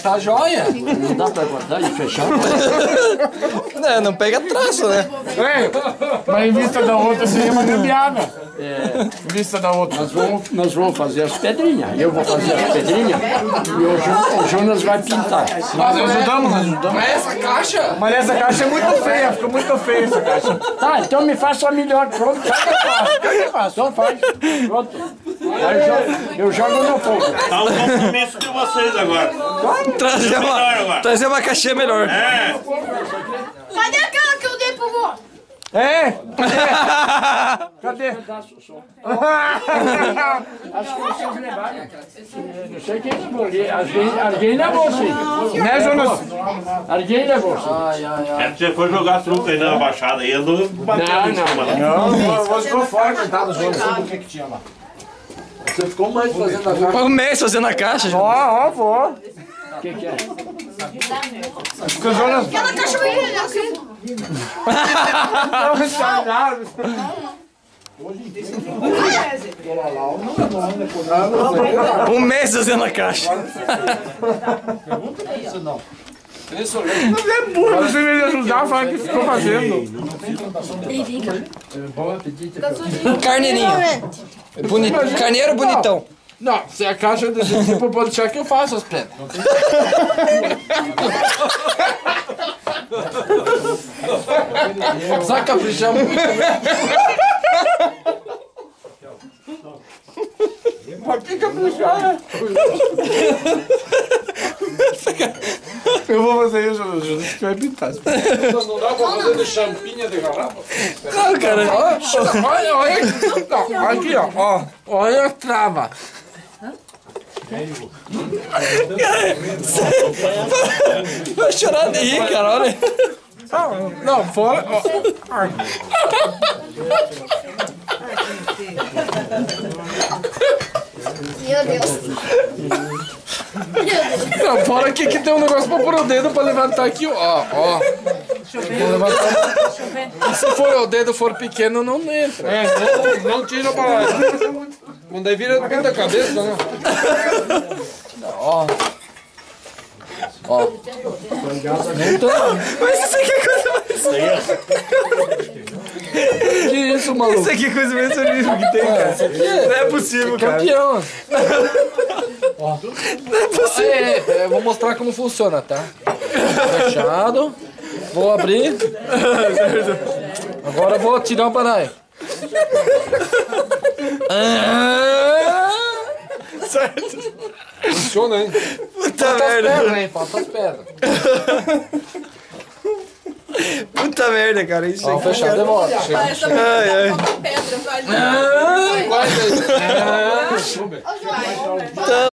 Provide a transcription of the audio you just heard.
Tá joia. Não dá pra guardar e fechar? Não pega traço, né? Mas em vista da outra seria uma gambiarra. É, Em vista da outra. nós vamos fazer as pedrinhas. Eu vou fazer as pedrinhas e o Jonas vai pintar. Nós ajudamos. Mas essa caixa? Mas essa caixa é muito feia, ficou muito feia essa caixa. Tá, então me faça a melhor. Pronto, eu faço. Então faz. Pronto. Aí eu jogo no fogo. Tá um compromisso de vocês agora. Trazer uma caixinha melhor. É. Cadê aquela que eu dei pro vô? Cadê? Acho que vocês levaram. Não sei quem escolheu. Alguém levou, sim. Né, Jonas? Alguém levou, sim. É que você foi jogar truque aí na baixada aí, andou batendo em cima. Não, ficou fora, coitado, Jonas. Não sei o que tinha lá. Você ficou mais fazendo a caixa. Um mês fazendo a caixa, gente. Ó, vó. O que é? Fica o Jonas. Aquela caixa vai pegar. Um mês fazendo a caixa. Você é burro, você me ajudar, fala que ficou fazendo. Carneirinho. Carneiro bonitão. Não, se a caixa é desse tipo, pode deixar que eu faça as pedras. Só caprichar muito. Mas que caprichar, né? Eu vou fazer isso, Jonas, que vai pintar. Não dá pra fazer de champinha de garrafa? Não, cara. Olha aqui, ó. Olha a trava. Vai chorar de rir, cara, olha. Não, fora. Meu Deus. Não, fora aqui que tem um negócio pra pôr o dedo pra levantar aqui, ó. Deixa eu ver. Se for o dedo for pequeno, não entra. Não tira pra lá. Quando aí vira dentro da cabeça, né? Ó. Mas isso aqui é coisa mais... Que isso, maluco? Isso aqui é coisa mais horrível que tem, cara. Não é possível, cara. Campeão. Não é possível. Eu vou mostrar como funciona, tá? Fechado. Vou abrir. Agora eu vou tirar o baraio. Certo. Funciona, hein? Puta Falta as merda. pedras, hein? Falta as pedras. Puta merda, cara. Isso Ó, aqui. fechado, demora. Essa Ai, ai. pedra, vale. Quase aí. Ô, João.